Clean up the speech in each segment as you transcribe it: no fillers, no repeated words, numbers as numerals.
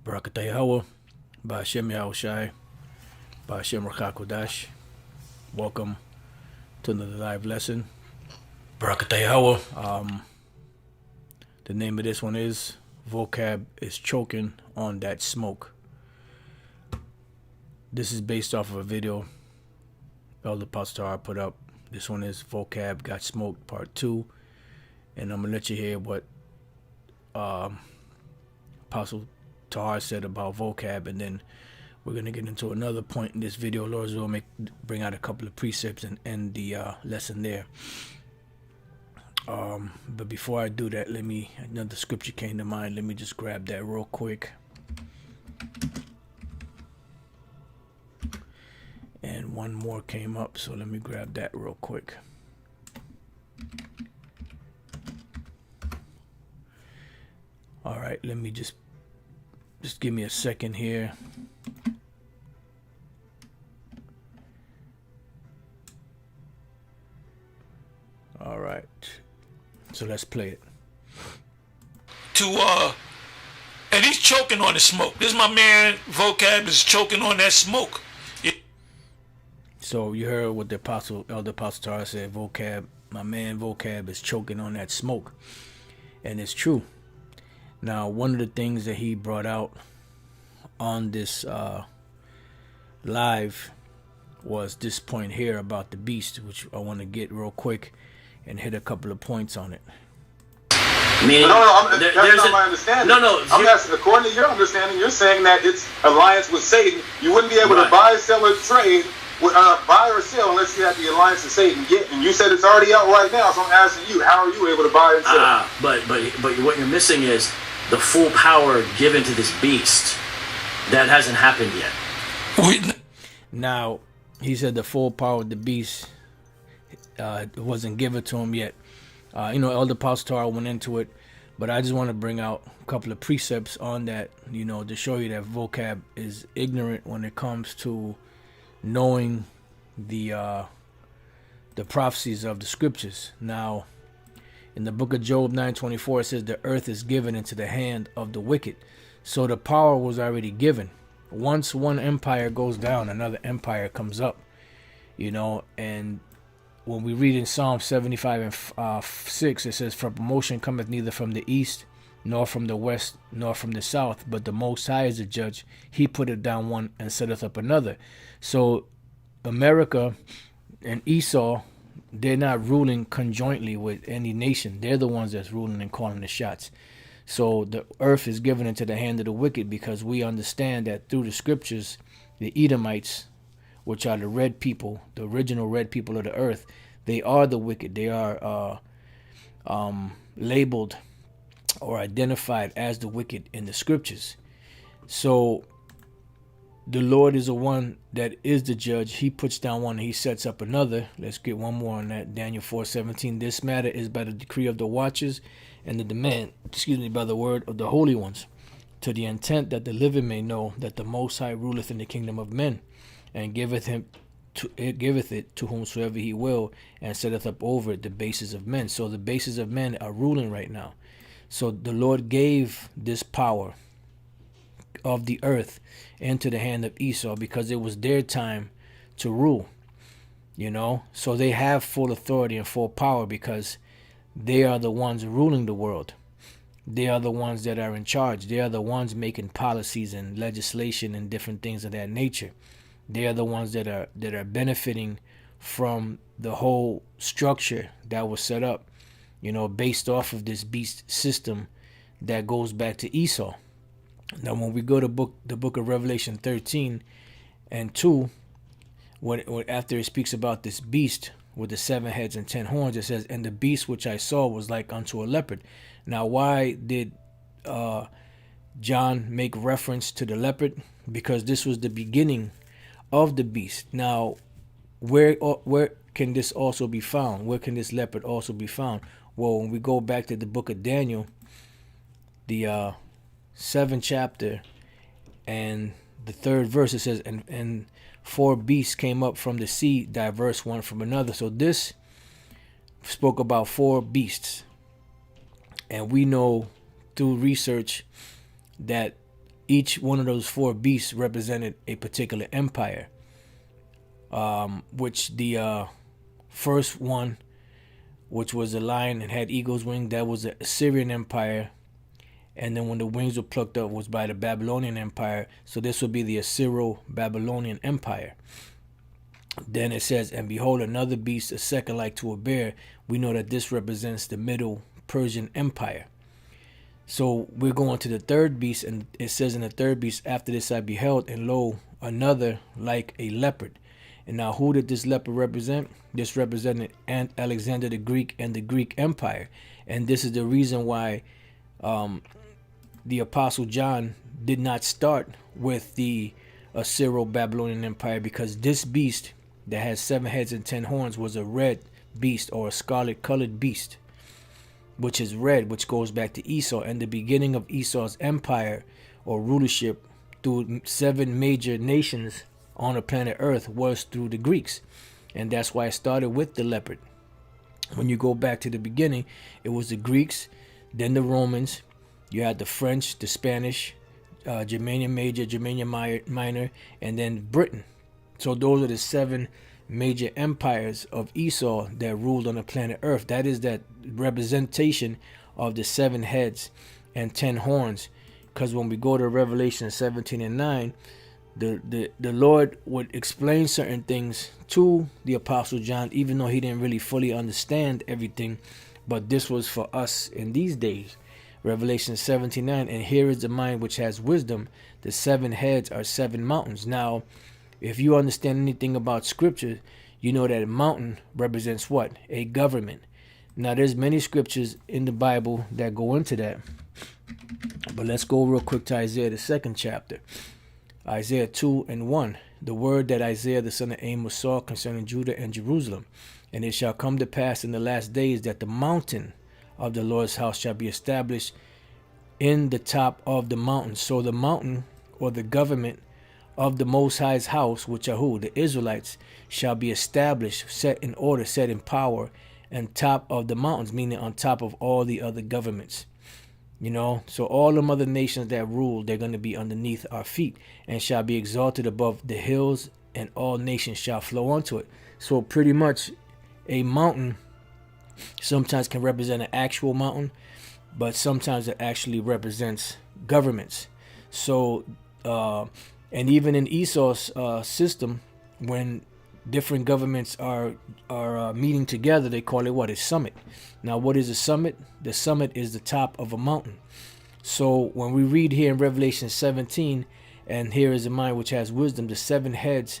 Barakatayahawa, Ba'ashem Yahushai, Ba'ashem Rakakodash. Welcome to another live lesson. Barakatayahawa. The name of this one is Vocab is Choking on That Smoke. This is based off of a video Elder Pastor put up. This one is Vocab Got Smoked Part 2. And I'm going to let you hear what Apostle Tahar said about vocab, and then we're going to get into another point in this video. Lord's will bring out a couple of precepts and end the lesson there. But before I do that, another scripture came to mind. Let me just grab that real quick. And one more came up, so let me grab that real quick. All right, let me just give me a second here. All right, so let's play it. And he's choking on the smoke. This is my man Vocab is choking on that smoke. So you heard what the Elder Apostle Tahar said. Vocab, my man Vocab is choking on that smoke, and it's true. Now, one of the things that he brought out on this live was this point here about the beast, which I want to get real quick and hit a couple of points on it. Meaning, that's not my understanding. I'm asking, according to your understanding, you're saying that it's alliance with Satan. You wouldn't be able to buy, sell, or trade, buy or sell unless you had the alliance with Satan. And you said it's already out right now, so I'm asking you, how are you able to buy and sell? But what you're missing is the full power given to this beast. That hasn't happened yet. Now, he said the full power of the beast wasn't given to him yet. Elder Apostle Tahar went into it, but I just want to bring out a couple of precepts on that, to show you that Vocab is ignorant when it comes to knowing the prophecies of the scriptures. Now, in the book of Job 9:24, it says the earth is given into the hand of the wicked. So the power was already given. Once one empire goes down, another empire comes up. And when we read in Psalm 75 and 6, it says, "For promotion cometh neither from the east, nor from the west, nor from the south, but the Most High is the judge. He putteth down one and setteth up another." So America and Esau, they're not ruling conjointly with any nation. They're the ones that's ruling and calling the shots. So the earth is given into the hand of the wicked, because we understand that through the scriptures, the Edomites, which are the red people, the original red people of the earth, they are the wicked. They are labeled or identified as the wicked in the scriptures. So the Lord is the one that is the judge. He puts down one and he sets up another. Let's get one more on that. Daniel 4:17. "This matter is by the decree of the watchers and the demand, by the word of the holy ones, to the intent that the living may know that the Most High ruleth in the kingdom of men, and giveth it to whomsoever he will, and setteth up over it the bases of men." So the bases of men are ruling right now. So the Lord gave this power of the earth into the hand of Esau, because it was their time to rule. So they have full authority and full power, because they are the ones ruling the world. They are the ones that are in charge. They are the ones making policies and legislation and different things of that nature. They are the ones that are benefiting from the whole structure that was set up, based off of this beast system that goes back to Esau. Now, when we go to the book of Revelation 13 and 2, after it speaks about this beast with the 7 heads and 10 horns, it says, "And the beast which I saw was like unto a leopard." Now, why did John make reference to the leopard? Because this was the beginning of the beast. Now, where can this also be found? Where can this leopard also be found? Well, when we go back to the book of Daniel, the 7th chapter and the 3rd verse, it says, and 4 beasts came up from the sea, diverse one from another. So this spoke about 4 beasts. And we know through research that each one of those four beasts represented a particular empire, which the first one, which was a lion and had eagle's wing, that was the Assyrian Empire. And then when the wings were plucked up was by the Babylonian Empire. So this would be the Assyro-Babylonian Empire. Then it says, and behold, another beast, a second like to a bear. We know that this represents the Middle Persian Empire. So we're going to the third beast, and it says in the third beast, after this I beheld, and lo, another like a leopard. And now who did this leopard represent? This represented Alexander the Greek and the Greek Empire. And this is the reason why the Apostle John did not start with the Assyro-Babylonian Empire, because this beast that has 7 heads and 10 horns was a red beast, or a scarlet colored beast, which is red, which goes back to Esau. And the beginning of Esau's empire or rulership through 7 major nations on the planet Earth was through the Greeks. And that's why it started with the leopard. When you go back to the beginning, it was the Greeks, then the Romans. You had the French, the Spanish, Germania Major, Germania Minor, and then Britain. So those are the 7 major empires of Esau that ruled on the planet Earth. That is that representation of the 7 heads and 10 horns. Because when we go to Revelation 17 and 9, the Lord would explain certain things to the Apostle John, even though he didn't really fully understand everything. But this was for us in these days. Revelation 17:9, and here is the mind which has wisdom. The 7 heads are 7 mountains. Now, if you understand anything about scripture, you know that a mountain represents what? A government. Now, there's many scriptures in the Bible that go into that. But let's go real quick to Isaiah, the 2nd chapter. Isaiah 2 and 1. The word that Isaiah the son of Amos saw concerning Judah and Jerusalem. And it shall come to pass in the last days that the mountain of the Lord's house shall be established in the top of the mountain. So the mountain, or the government of the Most High's house, which are who? The Israelites, shall be established, set in order, set in power, and top of the mountains, meaning on top of all the other governments. You know, so all the other nations that rule, they're going to be underneath our feet, and shall be exalted above the hills, and all nations shall flow onto it. So pretty much a mountain sometimes can represent an actual mountain, but sometimes it actually represents governments. So and even in Esau's system, when different governments are meeting together, they call it what? A summit. Now, what is a summit? The summit is the top of a mountain. So when we read here in Revelation 17, and here is a mind which has wisdom, the 7 heads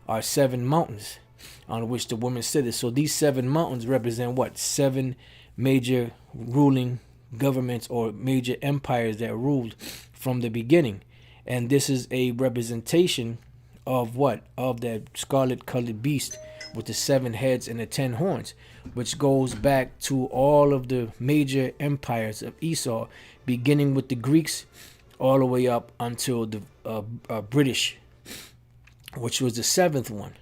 are 7 mountains on which the woman sitteth. So these 7 mountains represent what? 7 major ruling governments or major empires that ruled from the beginning. And this is a representation of what? Of that scarlet colored beast with the 7 heads and the 10 horns, which goes back to all of the major empires of Esau, beginning with the Greeks all the way up until the British, which was the 7th one.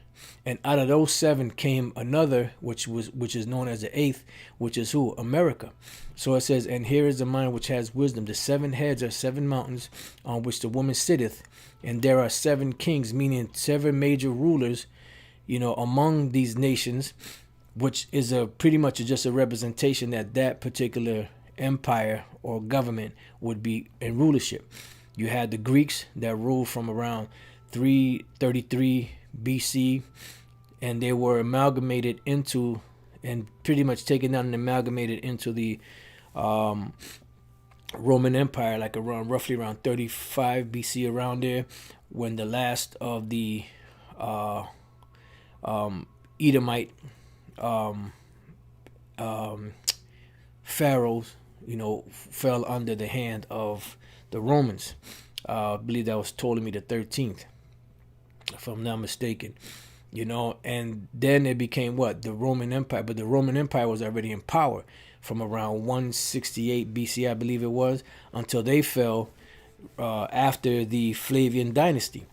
And out of those 7 came another, which is known as the 8th, which is who? America. So it says, and here is the mind which has wisdom. The 7 heads are 7 mountains on which the woman sitteth, and there are 7 kings, meaning 7 major rulers, you know, among these nations, which is a pretty much just a representation that particular empire or government would be in rulership. You had the Greeks that ruled from around 333 BC, and they were amalgamated into, and pretty much taken down and amalgamated into the Roman Empire, like roughly around 35 BC, around there, when the last of the Edomite pharaohs, you know, fell under the hand of the Romans. I believe that was Ptolemy the 13th, if I'm not mistaken. You know, and then it became what? The Roman Empire. But the Roman Empire was already in power from around 168 BC, I believe it was, until they fell after the Flavian dynasty.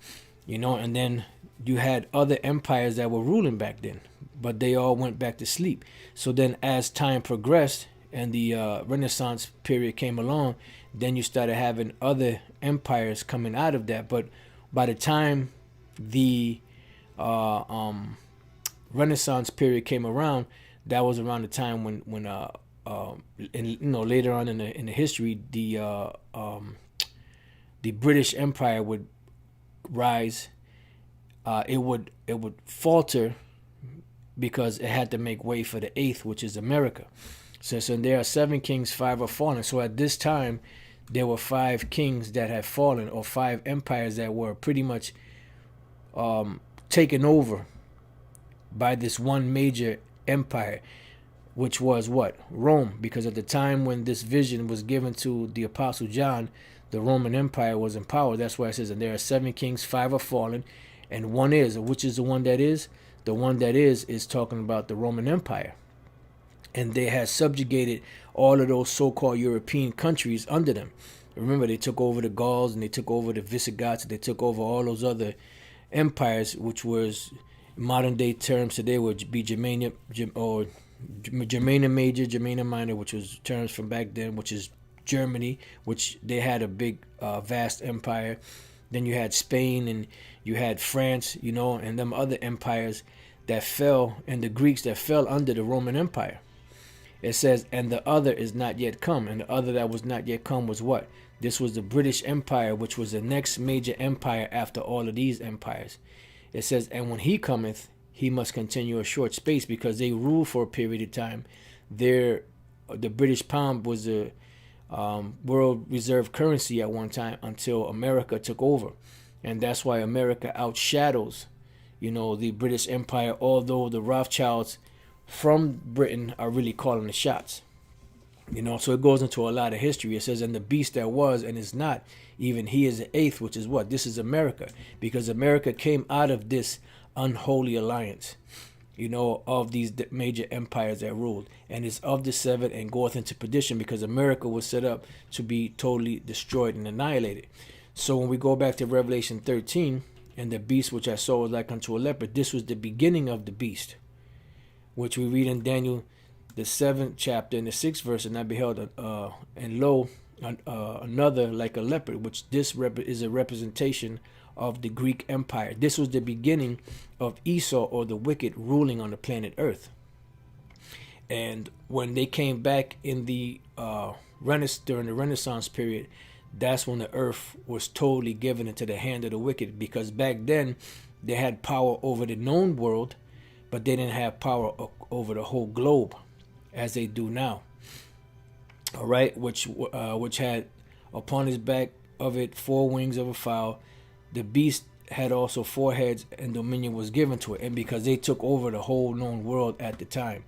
You know, and then you had other empires that were ruling back then, but they all went back to sleep. So then as time progressed and the Renaissance period came along, Then you started having other empires coming out of that. But by the time the Renaissance period came around, that was around the time when later on in the history, the British Empire would rise. It would falter because it had to make way for the eighth, which is America. So there are 7 kings, 5 are fallen. So at this time, there were 5 kings that had fallen, or 5 empires that were pretty much taken over by this one major empire, which was what? Rome. Because at the time when this vision was given to the Apostle John, the Roman Empire was in power. That's why it says, and there are 7 kings, 5 are fallen, and one is. Which is the one that is? The one that is talking about the Roman Empire. And they had subjugated all of those so-called European countries under them. Remember, they took over the Gauls, and they took over the Visigoths, they took over all those other empires, which was modern day terms today would be Germania Major, Germania Minor, which was terms from back then, which is Germany, which they had a big vast empire. Then you had Spain, and you had France, and them other empires that fell, and the Greeks that fell under the Roman Empire. It says, and the other is not yet come. And the other that was not yet come was what? This was the British Empire, which was the next major empire after all of these empires. It says, and when he cometh, he must continue a short space, because they ruled for a period of time. The British pound was a world reserve currency at one time until America took over. And that's why America outshadows, the British Empire, although the Rothschilds from Britain are really calling the shots. So it goes into a lot of history. It says, and the beast that was and is not, even he is the eighth, which is what? This is America. Because America came out of this unholy alliance, of these major empires that ruled. And is of the 7 and goeth into perdition, because America was set up to be totally destroyed and annihilated. So when we go back to Revelation 13, and the beast which I saw was like unto a leopard, this was the beginning of the beast, which we read in Daniel, the 7th chapter, in the 6th verse, and I beheld, and lo, another like a leopard, which this is a representation of the Greek Empire. This was the beginning of Esau, or the wicked, ruling on the planet Earth. And when they came back in the during the Renaissance period, that's when the earth was totally given into the hand of the wicked, because back then they had power over the known world, but they didn't have power over the whole globe as they do now. All right, which had upon his back of it 4 wings of a fowl. The beast had also 4 heads, and dominion was given to it, and because they took over the whole known world at the time.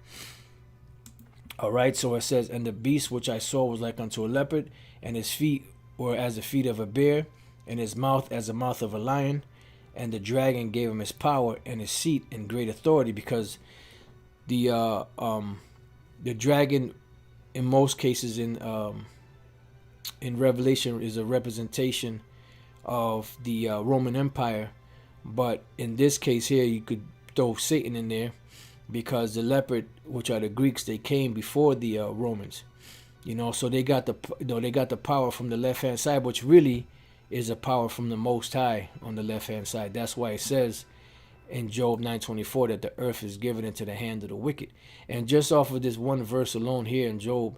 All right, so it says, and the beast which I saw was like unto a leopard, and his feet were as the feet of a bear, and his mouth as the mouth of a lion. And the dragon gave him his power and his seat and great authority, because the dragon, in most cases in Revelation, is a representation of the Roman Empire, but in this case here, you could throw Satan in there, because the leopard, which are the Greeks, they came before the Romans, so they got the power from the left hand side, which really is a power from the Most High on the left hand side. That's why it says in Job 9:24 that the earth is given into the hand of the wicked. And just off of this one verse alone here in Job,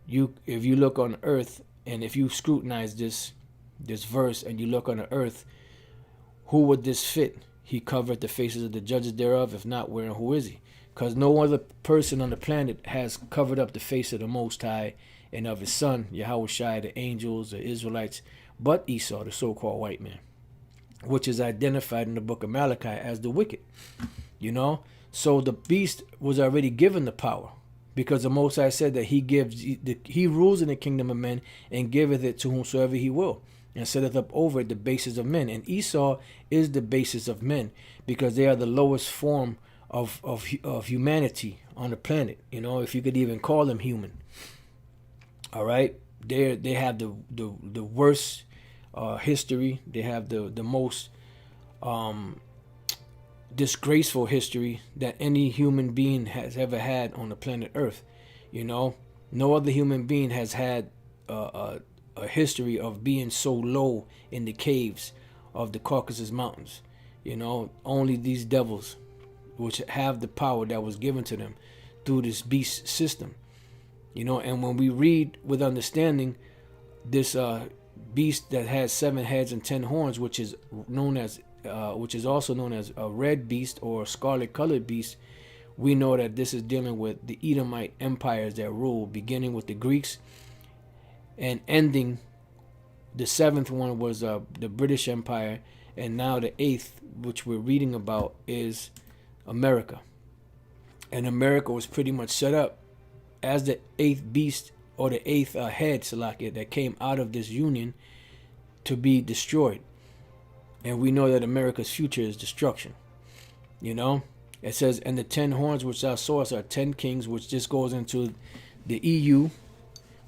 if you look on earth, and if you scrutinize this verse, and you look on the earth, who would this fit? He covered the faces of the judges thereof. If not, where and who is he? Because no other person on the planet has covered up the face of the Most High and of his son, Yahushua, the angels, the Israelites, but Esau, the so-called white man, which is identified in the book of Malachi as the wicked. So the beast was already given the power, because the Most High said that he rules in the kingdom of men and giveth it to whomsoever he will, and setteth up over it the basis of men. And Esau is the basis of men, because they are the lowest form of humanity on the planet, if you could even call them human. All right, they have the worst history. They have the most disgraceful history that any human being has ever had on the planet Earth. No other human being has had a a history of being so low in the caves of the Caucasus Mountains. You know, only these devils, which have the power that was given to them through this beast system. You know, and when we read with understanding this beast that has 7 heads and 10 horns, which is also known as a red beast or scarlet colored beast, we know that this is dealing with the Edomite empires that ruled, beginning with the Greeks and ending. The 7th one was the British Empire, and now the 8th, which we're reading about, is America. And America was pretty much set up as the 8th beast, or the 8th head, Salakia, that came out of this union to be destroyed. And we know that America's future is destruction. You know, it says, and the 10 horns which thou sawest are 10 kings, which just goes into the EU,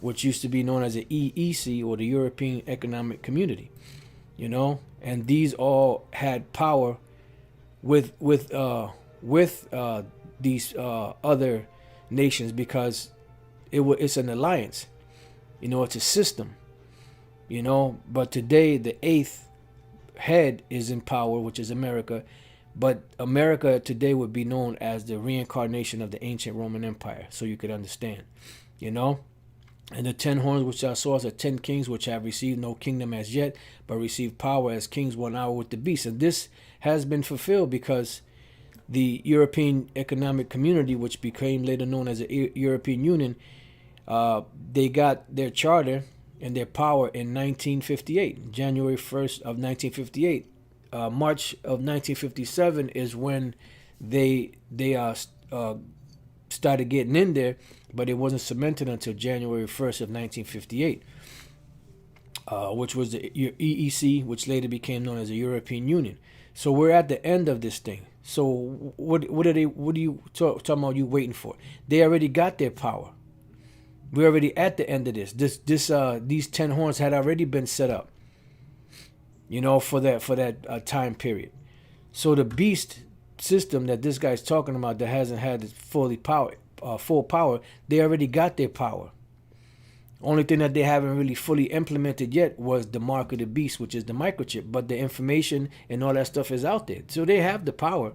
which used to be known as the EEC, or the European Economic Community. You know, and these all had power with these other nations, because it's an alliance. You know, it's a system. You know, but today the 8th head is in power, which is America. But America today would be known as the reincarnation of the ancient Roman Empire, so you could understand. You know, and the 10 horns which thou sawest are 10 kings, which have received no kingdom as yet, but received power as kings 1 hour with the beast. And this has been fulfilled because the European Economic Community, which became later known as the European Union, they got their charter and their power in 1958, January 1st of 1958. March of 1957 is when they started getting in there, but it wasn't cemented until January 1st of 1958, which was the EEC, which later became known as the European Union. So we're at the end of this thing. So what are you talking about? You waiting for? They already got their power. We're already at the end of this. These 10 horns had already been set up, you know, for that time period. So the beast system that this guy's talking about, that hasn't had full power, they already got their power. Only thing that they haven't really fully implemented yet was the mark of the beast, which is the microchip. But the information and all that stuff is out there. So they have the power.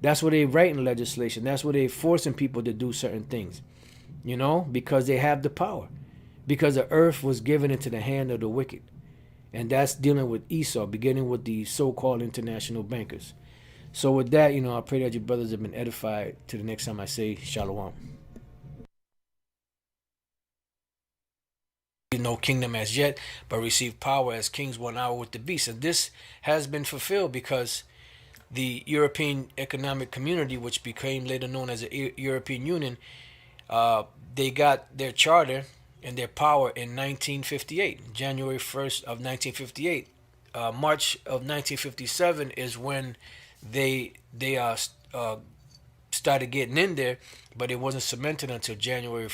That's why they're writing legislation. That's why they're forcing people to do certain things. You know, because they have the power. Because the earth was given into the hand of the wicked. And that's dealing with Esau, beginning with the so-called international bankers. So with that, you know, I pray that you brothers have been edified. To the next time I say Shalom. No kingdom as yet, but receive power as kings 1 hour with the beast. And this has been fulfilled because the European Economic Community, which became later known as the European Union, they got their charter and their power in 1958, January 1st of 1958. March of 1957 is when they started getting in there, but it wasn't cemented until January